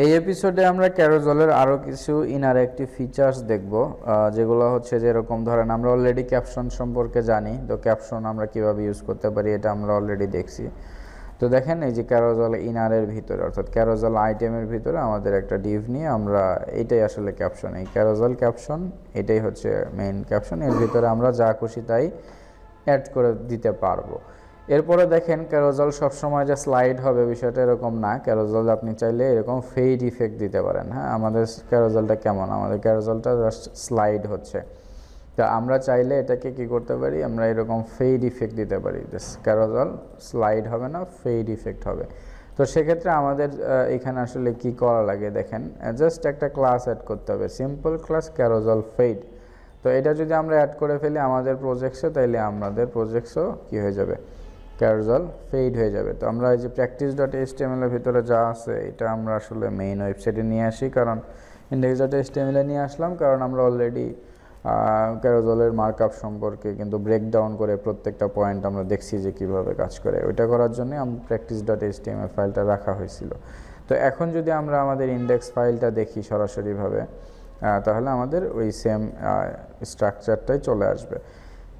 এই এপিসোডে আমরা ক্যারোজলের আরও কিছু ইনারঅ্যাক্টিভ ফিচার্স দেখব, যেগুলো হচ্ছে যেরকম ধরেন আমরা অলরেডি ক্যাপশন সম্পর্কে জানি। তো ক্যাপশন আমরা কিভাবে ইউজ করতে পারি এটা আমরা অলরেডি দেখছি। তো দেখেন এই যে ক্যারোজল ইনারের ভিতরে অর্থাৎ ক্যারোজল আইটেমের ভিতরে আমাদের একটা ডিভ নিয়ে আমরা এটাই আসলে ক্যাপশন, এই ক্যারোজল ক্যাপশন এটাই হচ্ছে মেইন ক্যাপশন। এর ভিতরে আমরা যা খুশি তাই অ্যাড করে দিতে পারবো। এরপরে দেখেন ক্যারোজল সবসময় যে স্লাইড হবে বিষয়টা এরকম না। ক্যারোজল আপনি চাইলে এরকম ফেড ইফেক্ট দিতে পারেন। হ্যাঁ, আমাদের ক্যারোজলটা কেমন, আমাদের ক্যারোজলটা জাস্ট স্লাইড হচ্ছে। তা আমরা চাইলে এটাকে কি করতে পারি, আমরা এরকম ফেড ইফেক্ট দিতে পারি। ক্যারোজল স্লাইড হবে না, ফেড ইফেক্ট হবে। তো সেক্ষেত্রে আমাদের এখানে আসলে কি করা লাগে দেখেন, জাস্ট একটা ক্লাস অ্যাড করতে হবে, সিম্পল ক্লাস ক্যারোজল ফেড। তো এটা যদি আমরা অ্যাড করে ফেলি আমাদের প্রজেক্টসে, তাইলে আমাদের প্রজেক্টসও কী হয়ে যাবে, ক্যারোজল ফেড হয়ে যাবে। তো আমরা এই যে practice.html এর ভিতরে যা আছে এটা আমরা আসলে মেইন ওয়েবসাইটে নিয়ে আসি, কারণ index.html এ নিয়ে আসলাম কারণ আমরা অলরেডি ক্যারোজলের মার্কআপ সম্পর্কে কিন্তু ব্রেকডাউন করে প্রত্যেকটা পয়েন্ট আমরা দেখছি যে কীভাবে কাজ করে। ওইটা করার জন্য আমরা practice.html ফাইলটা রাখা হয়েছিল। তো এখন যদি আমরা আমাদের ইন্ডেক্স ফাইলটা দেখি সরাসরিভাবে, তাহলে আমাদের ওই সেম স্ট্রাকচারটাই চলে আসবে।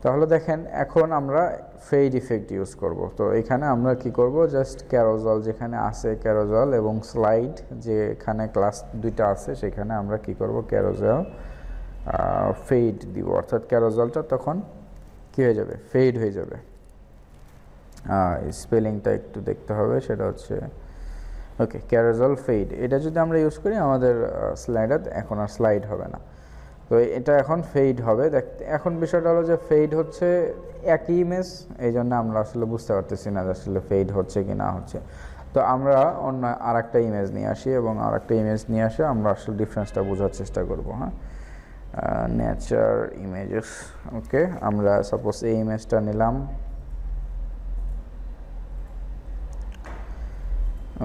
তাহলে দেখেন এখন আমরা ফেড ইফেক্ট ইউজ করব। তো এখানে আমরা কি করব, জাস্ট ক্যারোজল যেখানে আছে ক্যারোজল এবং স্লাইড যেখানে ক্লাস দুইটা আছে সেখানে আমরা কি করব, ক্যারোজল ফেড দিব, অর্থাৎ ক্যারোজলটা তখন কি হয়ে যাবে, ফেড হয়ে যাবে। স্পেলিংটা একটু দেখতে হবে, সেটা হচ্ছে ওকে ক্যারোজল ফেড। এটা যদি আমরা ইউজ করি আমাদের স্লাইডার এখন আর স্লাইড হবে না। তো এটা এখন ফেড হবে। এখন বিষয়টা হলো যে ফেড হচ্ছে একই ইমেজ, এই জন্য আমরা আসলে বুঝতে পারতেছি না যে আসলে ফেড হচ্ছে কি না হচ্ছে। তো আমরা অন্য আর একটা ইমেজ নিয়ে আসি এবং আর একটা ইমেজ নিয়ে আসে আমরা আসলে ডিফারেন্সটা বোঝার চেষ্টা করব। হ্যাঁ, নেচার ইমেজেস। ওকে, আমরা সাপোজ এই ইমেজটা নিলাম।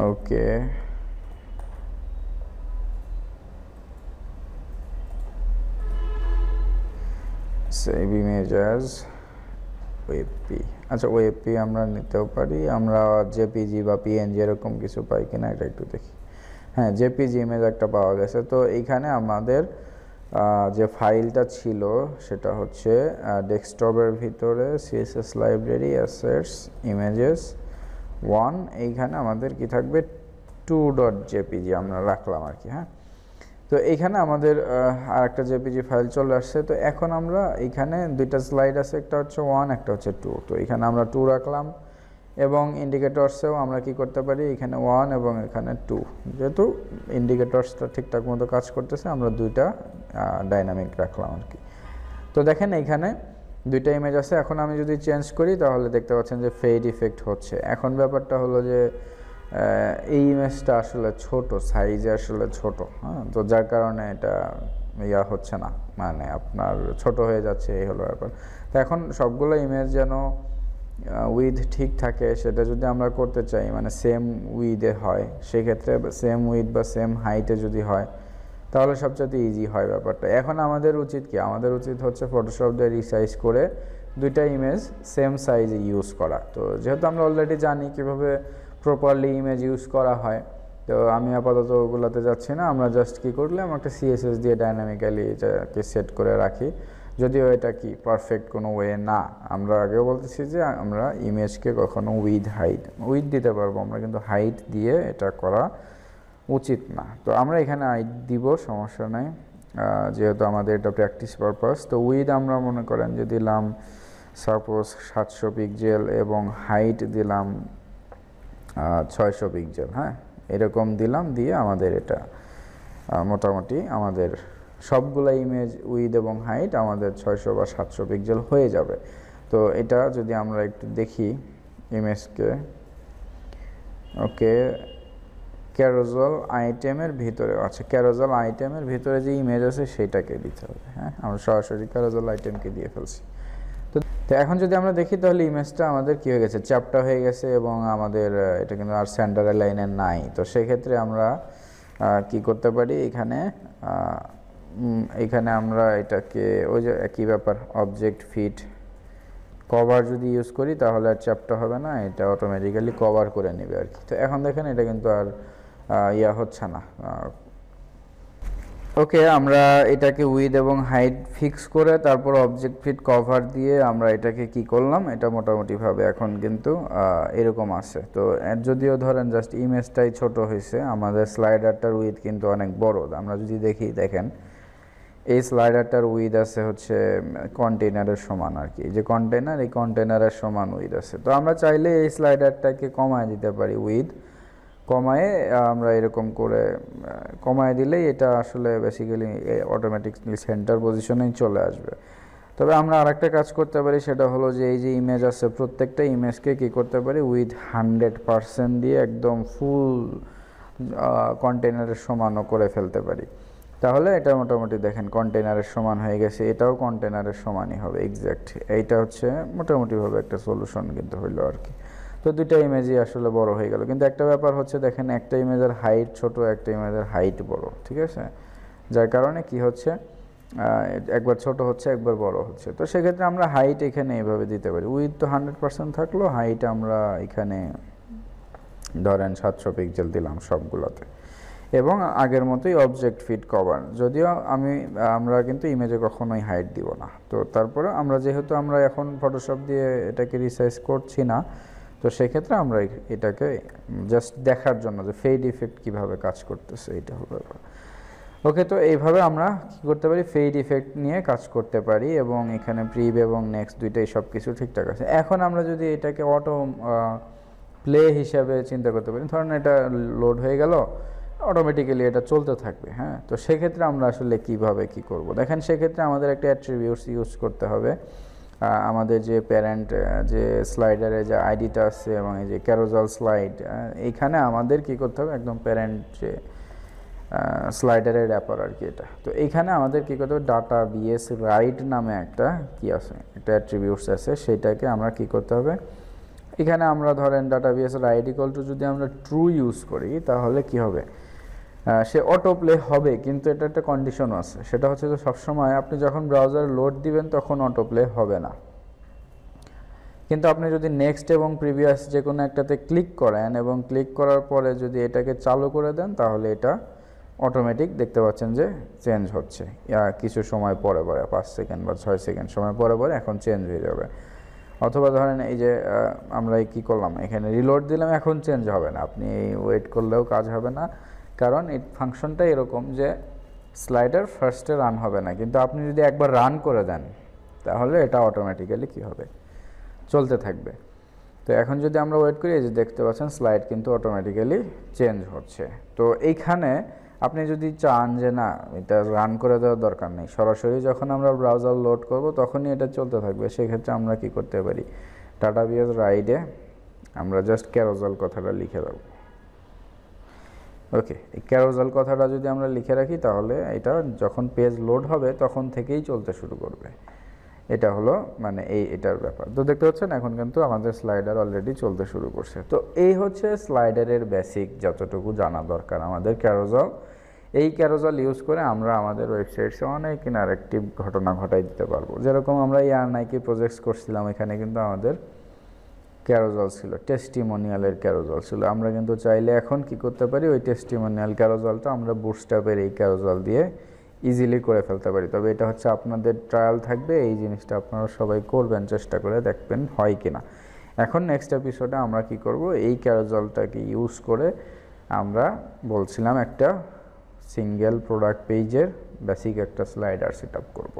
ওকে, সেভ ইমেজ অ্যাজ ওয়েবপি। আচ্ছা, ওয়েবপি আমরা নিতেও পারি, আমরা জেপিজি বা পিএনজি এরকম কিছু পাই কিনা এটা একটু দেখি। হ্যাঁ, জেপিজি ইমেজ একটা পাওয়া গেছে। তো এইখানে আমাদের যে ফাইলটা ছিল সেটা হচ্ছে ডেস্কটপের ভিতরে সিএসএস লাইব্রেরি অ্যাসেটস ইমেজেস 1, এইখানে আমাদের কি থাকবে 2.jpg আমরা রাখলাম আর কি। হ্যাঁ, তো এইখানে আমাদের আর একটা জেপিজি ফাইল চলে আসছে। তো এখন আমরা এইখানে দুইটা স্লাইড আছে, একটা হচ্ছে 1 একটা হচ্ছে 2। তো এখানে আমরা 2 রাখলাম এবং ইন্ডিকেটরসেও আমরা কি করতে পারি, এখানে 1 এবং এখানে 2। যেহেতু ইন্ডিকেটরসটা ঠিকঠাক মতো কাজ করতেছে আমরা দুইটা ডাইনামিক রাখলাম আর কি। তো দেখেন এইখানে দুইটা ইমেজ আছে। এখন আমি যদি চেঞ্জ করি তাহলে দেখতে পাচ্ছেন যে ফেড ইফেক্ট হচ্ছে। এখন ব্যাপারটা হলো যে এই ইমেজটা আসলে ছোট, সাইজে আসলে ছোট। হ্যাঁ, তো যার কারণে এটা হচ্ছে না, মানে আপনার ছোট হয়ে যাচ্ছে, এই হলো ব্যাপার। তো এখন সবগুলো ইমেজ যেন উইথ ঠিক থাকে সেটা যদি আমরা করতে চাই, মানে সেম উইথে হয়, সেক্ষেত্রে সেম উইথ বা সেম হাইটে যদি হয় তাহলে সবচেয়ে ইজি হয় ব্যাপারটা। এখন আমাদের উচিত কি, আমাদের উচিত হচ্ছে ফটোশপ দিয়ে রিসাইজ করে দুইটা ইমেজ সেম সাইজে ইউজ করা। তো যেহেতু আমরা অলরেডি জানি কীভাবে প্রপারলি ইমেজ ইউজ করা হয়, তো আমি আপাতত ওগুলোতে যাচ্ছি না। আমরা জাস্ট কী করলাম, একটা সিএসএস দিয়ে ডাইনামিক্যালি এটাকে সেট করে রাখি, যদিও এটা কি পারফেক্ট কোনো ওয়ে না। আমরা আগেও বলতেছি যে আমরা ইমেজকে কখনো উইথ দিতে পারবো আমরা, কিন্তু হাইট দিয়ে এটা করা উচিত না। তো আমরা এখানে হাইট দিব, সমস্যা নাই, যেহেতু আমাদের এটা প্র্যাকটিস পারপাস। তো উইথ আমরা মনে করেন যে দিলাম সাপোজ 700 পিক্সেল এবং হাইট দিলাম 600 পিক্সেল। হ্যাঁ, এরকম দিলাম, দিয়ে আমাদের এটা মোটামুটি আমাদের সবগুলো ইমেজ উইথ এবং হাইট আমাদের 600 বা 700 পিক্সেল হয়ে যাবে। তো এটা যদি আমরা একটু দেখি ইমেজকে, ওকে ক্যারোজল আইটেমের ভিতরে আছে, ক্যারোজল আইটেমের ভিতরে যে ইমেজ আছে সেটাকে দিতে হবে। হ্যাঁ, আমরা সরাসরি ক্যারোজল আইটেমকে দিয়ে ফেলছি। তো এখন যদি আমরা দেখি তাহলে ইমেজটা আমাদের কী হয়ে গেছে, চ্যাপটা হয়ে গেছে এবং আমাদের এটা কিন্তু আর সেন্টারের লাইনে নাই। তো সেক্ষেত্রে আমরা কি করতে পারি, এখানে আমরা এটাকে ওই যে একই ব্যাপার অবজেক্ট ফিট কভার যদি ইউজ করি তাহলে আর চ্যাপটা হবে না, এটা অটোমেটিক্যালি কভার করে নেবে আর কি। তো এখন দেখেন এটা কিন্তু আর ইয়া হচ্ছে না। ওকে, আমরা এটাকে উইথ এবং হাইট ফিক্স করে তারপর অবজেক্ট ফিট কভার দিয়ে আমরা এটাকে কি করলাম, এটা মোটামুটিভাবে এখন কিন্তু এরকম আছে। তো যদিও ধরেন জাস্ট ইমেজটাই ছোট হয়েছে, আমাদের স্লাইডারটার উইথ কিন্তু অনেক বড়। আমরা যদি দেখি, দেখেন এই স্লাইডারটার উইথ আছে হচ্ছে কন্টেইনারের সমান আর কি, যে কন্টেইনার, এই কন্টেইনারের সমান উইথ আছে। তো আমরা চাইলে এই স্লাইডারটাকে কমায় দিতে পারি, উইথ কমায়ে আমরা এরকম করে কমায় দিলেই এটা আসলে বেসিক্যালি অটোমেটিকলি সেন্টার পজিশনেই চলে আসবে। তবে আমরা আরেকটা কাজ করতে পারি, সেটা হলো যে এই যে ইমেজ আছে প্রত্যেকটা ইমেজকে কী করতে পারি, উইথ 100% দিয়ে একদম ফুল কন্টেইনারের সমানও করে ফেলতে পারি। তাহলে এটা মোটামুটি দেখেন কন্টেইনারের সমান হয়ে গেছে, এটাও কন্টেইনারের সমানই হবে এক্স্যাক্ট। এইটা হচ্ছে মোটামুটিভাবে একটা সলিউশন কিন্তু হইলো আর কি। তো দুইটা ইমেজই আসলে বড় হয়ে গেল, কিন্তু একটা ব্যাপার হচ্ছে দেখেন একটা ইমেজের হাইট ছোট, একটা ইমেজের হাইট বড়, ঠিক আছে? যার কারণে কি হচ্ছে, একবার ছোট হচ্ছে একবার বড় হচ্ছে। তো সেক্ষেত্রে আমরা হাইট এখানে এইভাবে দিতে পারি, উইথ তো 100% থাকলো, হাইট আমরা এখানে ধরেন 700 পিক্সেল দিলাম সবগুলোতে, এবং আগের মতোই অবজেক্ট ফিট কভার। যদিও আমরা কিন্তু ইমেজে কখনোই হাইট দিব না। তো তারপরে আমরা যেহেতু আমরা এখন ফটোশপ দিয়ে এটাকে রিসাইজ করছি না, তো সেক্ষেত্রে আমরা এটাকে জাস্ট দেখার জন্য যে ফেড ইফেক্ট কীভাবে কাজ করতেছে এটা হলো ব্যাপার। ওকে, তো এইভাবে আমরা কী করতে পারি, ফেড ইফেক্ট নিয়ে কাজ করতে পারি, এবং এখানে প্রিভ এবং নেক্সট দুইটাই সব কিছু ঠিকঠাক আছে। এখন আমরা যদি এটাকে অটো প্লে হিসাবে চিন্তা করতে পারি, ধরেন এটা লোড হয়ে গেল, অটোমেটিক্যালি এটা চলতে থাকবে। হ্যাঁ, তো সেক্ষেত্রে আমরা আসলে কীভাবে কি করব, দেখেন সেক্ষেত্রে আমাদের একটা অ্যাট্রিবিউটস ইউজ করতে হবে। আমাদের যে প্যারেন্ট যে স্লাইডারে যে আইডিটা আছে এবং এই যে ক্যারোজাল স্লাইড, এইখানে আমাদের কি করতে হবে, একদম প্যারেন্ট যে স্লাইডারের র্যাপার আর কি এটা। তো এইখানে আমাদের কী করতে হবে, ডাটা বিএস রাইট নামে একটা কি আছে, একটা অ্যাট্রিবিউটস আছে, সেটাকে আমরা কি করতে হবে, এখানে আমরা ধরেন data BS right equal to যদি আমরা ট্রু ইউজ করি, তাহলে কি হবে, সে অটো প্লে হবে, কিন্তু এটা একটা কন্ডিশনও আছে। সেটা হচ্ছে যে সবসময় আপনি যখন ব্রাউজারে লোড দিবেন তখন অটো প্লে হবে না, কিন্তু আপনি যদি নেক্সট এবং প্রিভিয়াস যে কোনো একটাতে ক্লিক করেন এবং ক্লিক করার পরে যদি এটাকে চালু করে দেন, তাহলে এটা অটোমেটিক দেখতে পাচ্ছেন যে চেঞ্জ হচ্ছে কিছু সময় পরে পরে, 5 সেকেন্ড বা 6 সেকেন্ড সময় পরে পরে এখন চেঞ্জ হয়ে যাবে। অথবা ধরেন এই যে আমরা কি করলাম, এখানে রিলোড দিলাম, এখন চেঞ্জ হবে না, আপনি ওয়েট করলেও কাজ হবে না, কারণ এই ফাংশনটা এরকম যে স্লাইডার ফার্স্টে রান হবে না, কিন্তু আপনি যদি একবার রান করে দেন তাহলে এটা অটোমেটিক্যালি কি হবে, চলতে থাকবে। তো এখন যদি আমরা ওয়েট করি, এই যে দেখতে পাচ্ছেন স্লাইড কিন্তু অটোমেটিক্যালি চেঞ্জ হচ্ছে। তো এইখানে আপনি যদি চান যে না এটা রান করে দেওয়ার দরকার নেই, সরাসরি যখন আমরা ব্রাউজার লোড করব তখনই এটা চলতে থাকবে, সেক্ষেত্রে আমরা কি করতে পারি, ডাটাবেস রাইডে আমরা জাস্ট ক্যারোজাল কথাটা লিখে দেবো। ওকে, এই ক্যারোজাল কথাটা যদি আমরা লিখে রাখি, তাহলে এটা যখন পেজ লোড হবে তখন থেকেই চলতে শুরু করবে। এটা হলো মানে এটার ব্যাপার। তো দেখতে পাচ্ছেন এখন কিন্তু আমাদের স্লাইডার অলরেডি চলতে শুরু করছে। তো এই হচ্ছে স্লাইডারের বেসিক যতটুকু জানা দরকার আমাদের ক্যারোজাল। এই ক্যারোজাল ইউজ করে আমরা আমাদের ওয়েবসাইটসে অনেক ইন্টারেক্টিভ ঘটনা ঘটাই দিতে পারবো। যেরকম আমরা নাইকি প্রজেক্টস করছিলাম, এখানে কিন্তু আমাদের ক্যারোজাল ছিল, টেস্টিমোনিয়ালের ক্যারোজাল ছিল। আমরা কিন্তু চাইলে এখন কি করতে পারি, ওই টেস্টিমোনিয়াল ক্যারোজালটা আমরা বুটস্ট্র্যাপের এই ক্যারোজাল দিয়ে ইজিলি করে ফেলতে পারি। তবে এটা হচ্ছে আপনাদের ট্রায়াল থাকবে, এই জিনিসটা আপনারা সবাই করবেন, চেষ্টা করে দেখবেন হয় কিনা। এখন নেক্সট এপিসোডে আমরা কি করব, এই ক্যারোজালটাকে ইউজ করে আমরা বলছিলাম একটা সিঙ্গেল প্রোডাক্ট পেজের বেসিক একটা স্লাইডার সেট আপ করব।